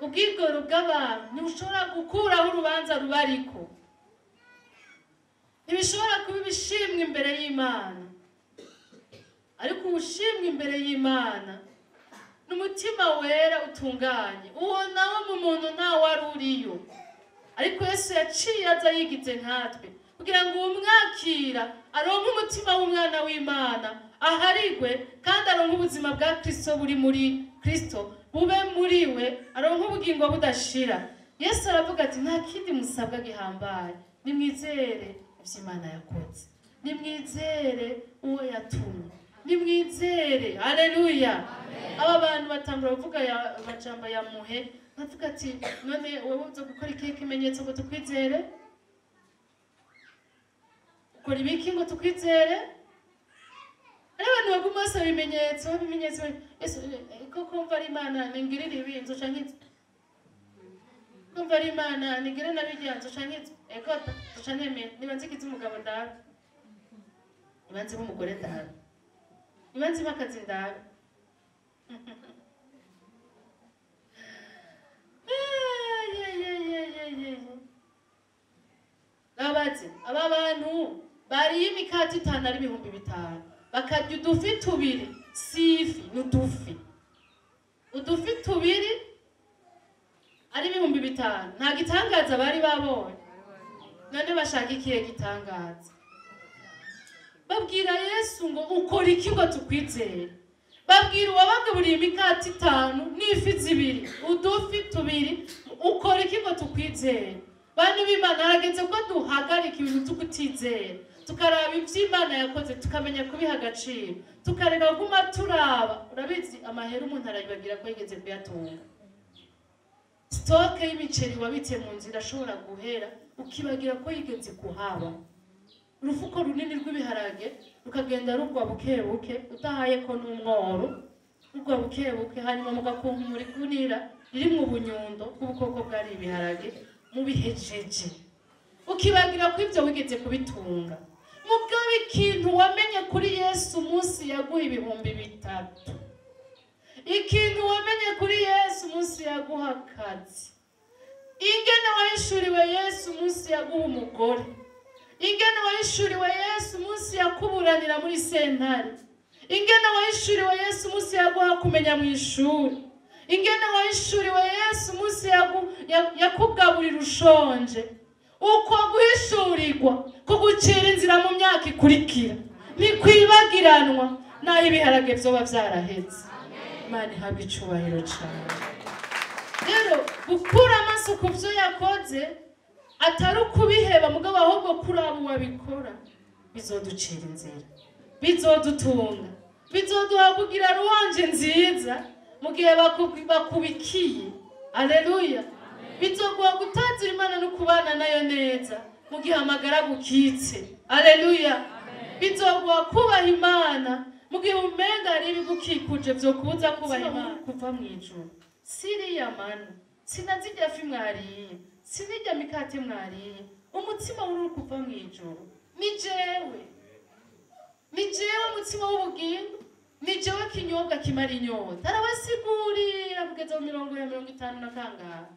Ubwigoro bw'abantu ntibushobora gukuraho urubanza rubariko, ntibishobora kuba ibishimwa imbere y'Imana. Ariko ubushimwa imbere y'Imana n'umutima wera utunganye, uwo nawo mu muntu ntawe ari uriyo. Ariko Yesu yaciye aza yigize nkatwe kugira ngo umwakira aronke umutima w'umwana w'Imana, aharigwe kandi aronke ubuzima bwa Kristo buri muri Kristo bube muri we, aronke ubugingo budashira. Yesu aravuga ati nta kindi musabwa gihambaye, nimwizere ivy'Imana yakoze, nimwizere uwo yatumye, nimwizere. Haleluya. Aba bantu batangura kuvuga amajambo ya muhe, bavuga ati none wowe uza gukora iki kimenyetso ngo tukwizere? Ukora ibiki ngo tukwizere? Ari abantu baguma basaba ibimenyetso Yesu ko kumva ari Imana ningirira ibinzo canke kumva ari Imana ningire nabijyanzo canke ekota canke nibanze kizi umugabo ndabe, nibanze umugore ndabe, nibanze makazi ndabe. Nabazi aba bantu bari imikati 5 ari 5,000 bakarya udufi 2 sifi n'udufi, udufi 2 ari 5,000. Nta gitangaza bari babonye, none bashaka ikihe gitangaza? Babwira Yesu ngo ukora iki ngo tukwizere? Babwira uwabagaburiye imikati 5 n'ifi 2 udufi 2 ukora iki ngo tukwizere? Bantu b'Imana harageze ko duhagarika ibintu tukutizera, tukaraba ivy'Imana yakoze, tukamenya kubiha agaciro, tukareka guma turaba. Urabizi amahera umuntu arayibagira ko yigeze kuyatunga. Stoke y'imiceri wabitse mu nzira ashobora guhera ukibagira ko yigeze kuhaba. Urufuko runini rw'ibiharage rukagenda rugwa bukebuke utahaye ko n'umworo, rugwa bukebuke hanyuma mugakunka muri gunira riri mu bunyundo bw'ubukoko bwari ibiharage mubihejeje, ukibagira ko ivyo wigeze kubitunga. Mugabo ikintu wamenye kuri Yesu munsi yaguha 3,000, ikintu wamenye kuri Yesu munsi yaguha akazi, ingene wahishuriwe Yesu munsi yaguha umugore, ingene wahishuriwe Yesu munsi yakuburanira muri sentare, ingene wahishuriwe Yesu munsi yaguha kumenya mu ishuri, ingene wahishuriwe Yesu munsi yakugaburira ushonje. Uko guhishurirwa kugucira inzira mu myaka ikurikira ni kwibagiranwa naho ibiharage vyoba vyaraheze. Imana ihabwe icubahiro cane. Rero gukura amaso ku vyo yakoze atari ukubiheba, mugabo ahubwo kuraba uwabikora bizoducira inzira, bizodutunga, bizoduha kugira ruwanje nziza mu gihe bakubikiye. Haleluya. Bizoguha gutazira Imana no kubana nayo neza mu gihe amagara gukitse. Haleluya. Bizoguha kubaha Imana mu gihe umenga ari ibigukikuje vyo kubuza kubaha Imana kuva mu ijuru. Siriya manu, sinazirya fi mwariye, sinirya mikate mwariye, umutima uri kuva mu ijuru ni jewe, ni jewe umutima w'ubugingo, ni jewe kinyobwa kimara inyota. Arabasigurira kugeza mu 50 na kangahe.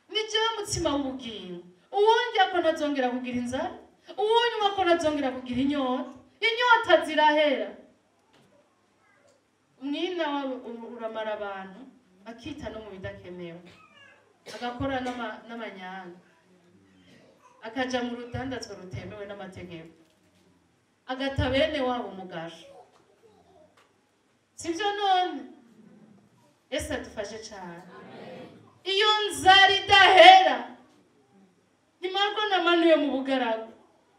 Ni jewe umutima w'ubugingo, uwongera ko ntazongera kugira inzara, uwonyuma ko ntazongera kugira inyota. inyota zirahera. Umwina uramara abantu akita no mu bidakenewe, agakora n'amanyanga, akaja mu rudandazwa rutemewe n'amategeko, agata bene wabo mugasho. Sivyo none? Yesu adufashe cyane. Iyo nzara idahera, ntimarwa n'amanuye mu bugaragu,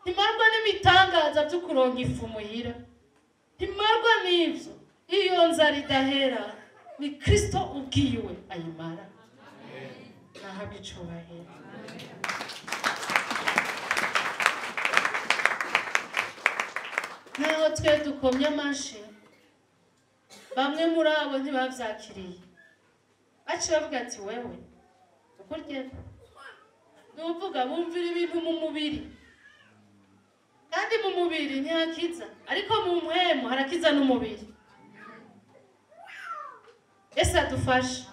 ntimarwa n'imitangaza byo kuronka ifu muhira, ntimarwa n'ivyo. Iyo nzara idahera ni Kristo ubwiwe ayimara. Nahabwe icubahiro. Naho twe dukomye amashi, bamwe muri abo ntibavyakiriye. Baci bavuga ati wewe ukurye nuvuga bumvira ibintu mu mubiri, kandi mu mubiri ntihakiza, ariko mu mpwemu harakiza n'umubiri. Yesu adufashe.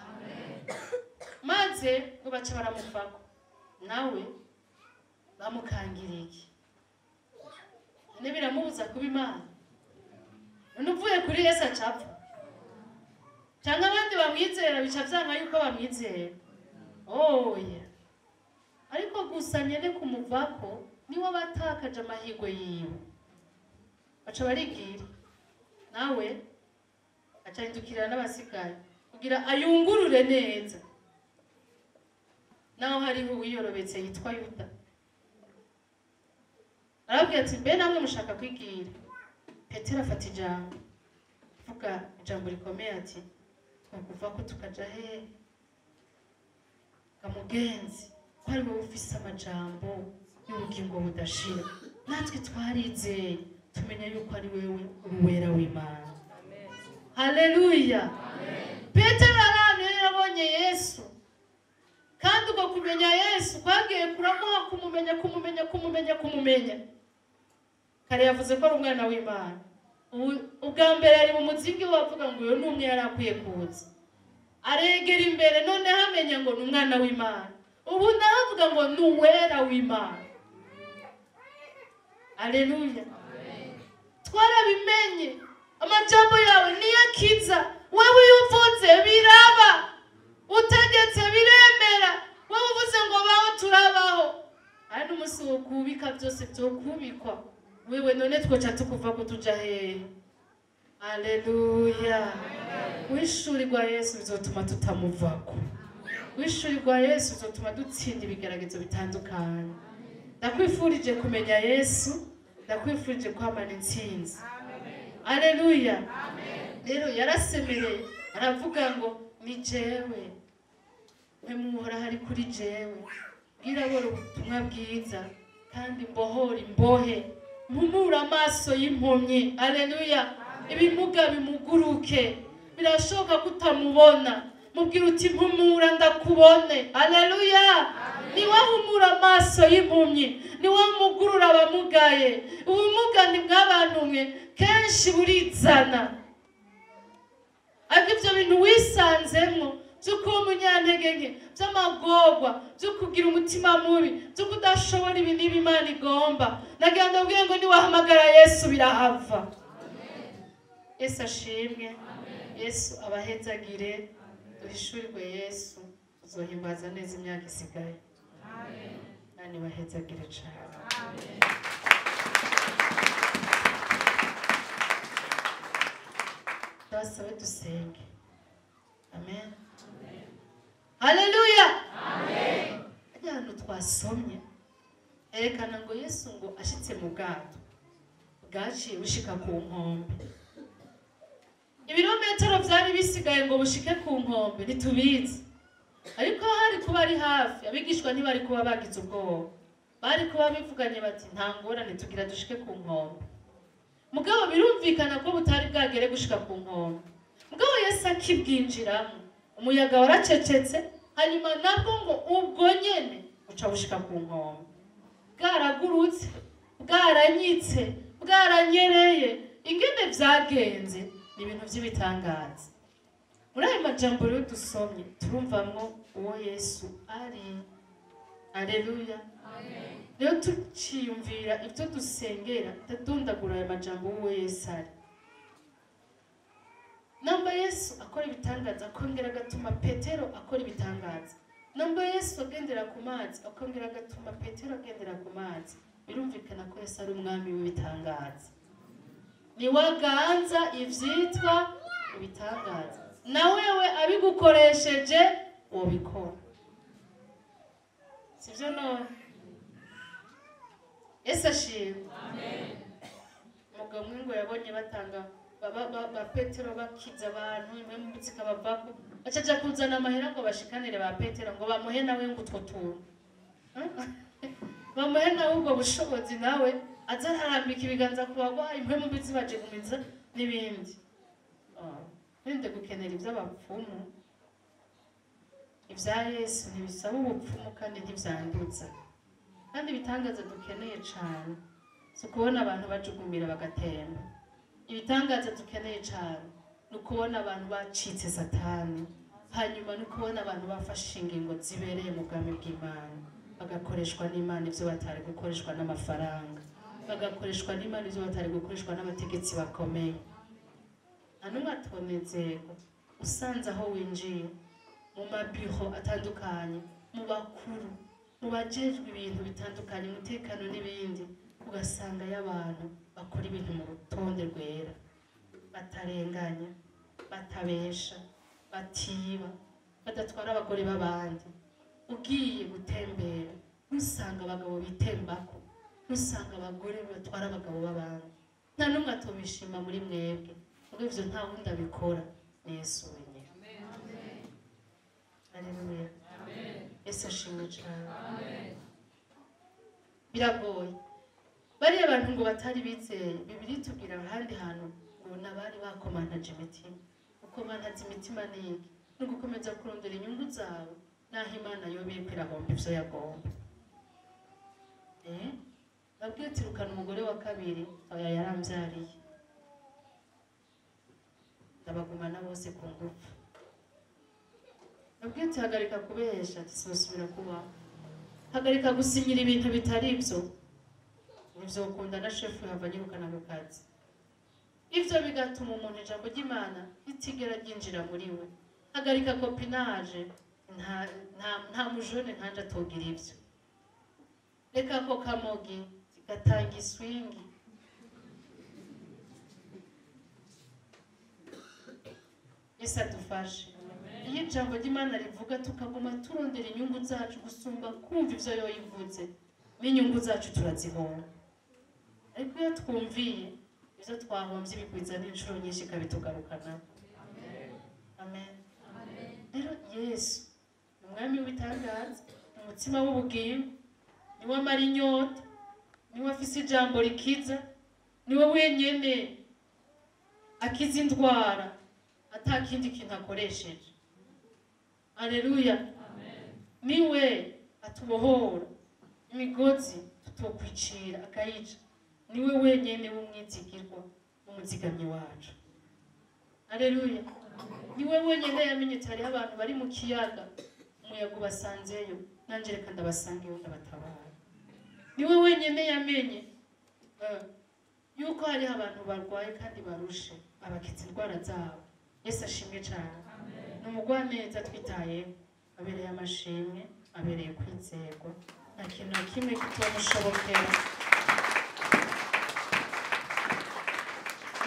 Maze ngo baca baramuvako, nawe bamukangiriye iki? None biramubuza kuba Imana? None uvuye kuri Yesu acapfa? Cyangwa abandi bamwizera bica vyanga yuko bamwizera? Oya. Ariko gusa nyene kumuvako niwe batakaje amahirwe yiwe. Baca barigira, nawe acahindukira n'abasigaye kugira ayungurure neza. Naho hariho uwiyorobetse yitwa Yuda, arabwira ati mbe namwe mushaka kwigira? Petero afata ijambo, vuga ijambo rikomeye ati kuva ko tukaja hehe? Kamugenzi, ko ari wowe ufise amajambo y'ubugingo budashira, natwe twarizeye tumenya yuko ari wewe uwera w'Imana. Haleluya. Petero aramye yabonye Yesu, kandi uko kumenya Yesu kwagiye kuramuha kumumenya. Kare yavuze ko ari umwana w'Imana. Ubwa mbere ari mu muzingi wavuga ngo uyo n'umwe yarakwiye kuza. Aregera imbere none hamenya ngo ni umwana w'Imana. Ubu ndavuga ngo ni uwera w'Imana. Haleluya. Twarabimenye. Amajambo yawe niyo akiza. Wewe uvuze biraba, utegetse biremera. Wewe uvuze ngo baho turabaho. Ari n'umusi wo kubika byose byo kubikwa. Wewe none twoca tukuva ko tuja hehe? Haleluya. Wishuri rwa Yesu bizotuma tutamuvako. Wishuri rwa Yesu bizotuma dutsinda ibigeragezo bitandukanye. Ndakwifurije kumenya Yesu, ndakwifurije kwamana intsinzi. Haleluya. Rero yarasemereye aravuga ngo ni jewe, muhora hari kuri jewe, bwirabora ubutumwa bwiza kandi mbohora imbohe, mpumura amaso y'impumyi. Haleluya. Ibimuga bimuguruke, birashoka kutamubona, mubwira uti mpumura ndakubone. Haleluya. Niwe humura amaso y'impumyi, niwe mugurura abamugaye. Ubumuga ni bw'abantu mwe kenshi burizana, ariko ibyo bintu wisanzemwo byo kuba umunyantege nke, by'amagorwa, byo kugira umutima mubi, byo kudashobora ibi niba Imana igomba, nagira ndabwire ngo niwahamagara Yesu birahava. Yesu ashimwe. Yesu abahezagire, duhishurirwe Yesu, uzohimbaza neza imyaka isigaye. Nani bahezagire cyane. Basabe dusenge. Amen. Haleluya. Amen. Ajyana twasomye erekana ngo Yesu ngo ashitse mu bwato bwaciye bushika ku nkombe. Ibirometero byari bisigaye ngo bushike ku nkombe ntitubizi, ariko hari kuba ari hafi. Abigishwa ntibari kuba bagize ubwoba, bari kuba bivuganye bati nta ngorane tugira dushike ku nkombe. Mugabo birumvikana ko butari bwagere gushika ku nkombe. Mugabo Yesu akibwinjiramo, umuyaga waracecetse, hanyuma nabwo ngo ubwo nyene uca bushika ku nkombe. Bwaragurutse, bwaranyitse, bwaranyereye, ingene vyagenze ni ibintu by'ibitangaza. Muri ayo majambo rero dusomye turumvamwo uwo Yesu ari. Aleluya. Rero tuciyumvira ibyo dusengera ndadondagura aya majambo uwo Yesu ari. Namba Yesu akora ibitangaza akongera agatuma Petero akora ibitangaza. Namba Yesu agendera ku mazi akongera agatuma Petero agendera ku mazi. Birumvikana ko Yesu ari umwami w'ibitangaza. Ni waganza ivyitwa ibitangaza. Na wewe abigukoresheje wobikora. Sivyo no? Yesu ashimwe. Amen. Mugabo ngo yabonye batanga ba Petero bakiza abantu imwe mu bitsika bavako bacaja kuzana amahera ngo bashikanire ba Petero ngo bamuhe nawe ngo utwo tuntu. Bamuhe nawe ubwo bushobozi nawe azarambika ibiganza ku bagwayi imwe mu bitsi baje gumiza n'ibindi. Ninde gukenera iby'abapfumu. Ibya Yesu ntibisaba ubupfumu kandi ntivyandutsa. Kandi ibitangaza dukeneye cyane si kubona abantu bajugumira bagatemba. Ibitangaza dukeneye cyane ni ukubona abantu bacitse Satani, hanyuma ni ukubona abantu bafashe ingingo zibereye mu bwami bw'Imana bagakoreshwa n'Imana ivyo batari gukoreshwa n'amafaranga, bagakoreshwa n'Imana ivyo batari gukoreshwa n'abategetsi bakomeye. Anumwe atonezego usanze aho winjiye mu mabiro atandukanye, mu bakuru, mu bajejwe ibintu bitandukanye, umutekano n'ibindi, ugasanga y'abantu bakora ibintu mu rutonde rwera, batarenganya, batabesha, batiba, badatwara abagore b'abandi. Ugiye gutembera nusanga abagabo bitembako, nusanga abagore batwara abagabo b'abandi. Nta numwe atobishima muri mwebwe, ubwo ivyo nta wundi abikora ni Yesu wenyine. Amen. Haleluya. Amen. Yesu ashimwe cyane. Amen. Biragoye. Bariya abantu ngo batari bizeye, Bibiliya itubwira ahandi hantu ngo nabari bakomantaje imitima. Ukomantaza imitima niki? No gukomeza kurondera inyungu zawe, naho Imana yobiye kwirahomba ivyo yagomba. Babwiye ati rukana umugore wa kabiri, oya yaramvyariye. Ndabagumana bose ku ngufu. Babwiye ati hagarika kubesha, ati sosubira kubaho. Hagarika gusinyira ibintu bitari ivyo. Nivyo ukunda na shefu yavanyirukana mu kazi. Ivyo bigatuma umuntu ijambo ry'Imana ritigera ryinjira muri we. Hagarika kopinage, nta mujone nkanje atogira ivyo. Reka ko kamogi gatanga iswingi. Yesu adufashe. Iyo ijambo ry'Imana rivuga tukaguma turondera inyungu zacu gusumba kumva ivyo yoyivuze, n'inyungu zacu turazihomba. Ariko iyo twumviye ivyo twahombye bigwiza n'inshuro nyinshi kabitugarukana. Amen. Rero Yesu umwami w'ibitangaza, umutima w'ubugingo, niwe amara inyota, niwe afise ijambo rikiza, niwe wenyene akiza indwara atakindi kintu akoresheje. Aleluya. Niwe atubohora imigozi tutokwicira akayica. Niwe wenyene w'umwizigirwa umuzigamyi wacu. Aleluya. Niwe wenyene yamenye tari abantu bari mu kiyaga, umuyaga ubasanzeyo, nanje reka ndabasangeyo ndabatabara. Niwe wenyene yamenye yuko hari abantu barwaye kandi barushe, abakiza indwara zabo. Yesu ashimwe cyane. Numugwaneza twitaye, abereye amashimwe, abereye kwizerwa, nta kintu na kimwe kitomushobokera.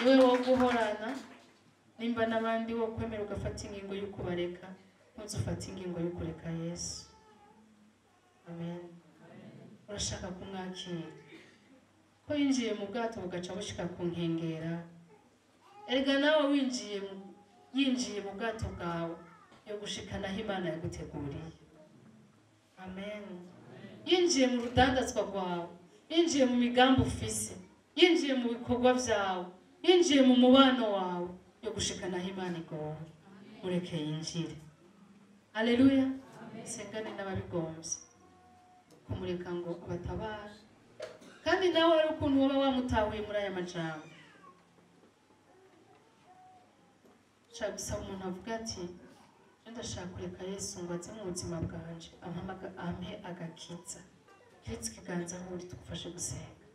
Niwe wo guhorana, nimba n'abandi wo kwemera ugafata ingingo yo kubareka, ntuzufata ingingo yo kureka Yesu. Amen. Urashaka kumwakira ko yinjiye mu bwato bugaca bushika ku nkengera. Erega nawe yinjiye mu bwato bwawe yo gushikana aho Imana yaguteguriye. Amen. Yinjiye mu rudandazwa rwawe, yinjiye mu migambi ufise, yinjiye mu bikorwa vyawe, yinjiye mu mubano wawe yo gushikana aho Imana igomba. Mureke yinjire. Haleluya. Sengane n'ababigombye kumureka ngo abatabara. Kandi nawe ari ukuntu woba wamutahuye muri aya majambo. Gusaba umuntu avuga ati ndashaka kureka Yesu ngo aze mu buzima bwanje ampe agakiza. Kiretse ikiganza nk'uri tugufashe gusenga.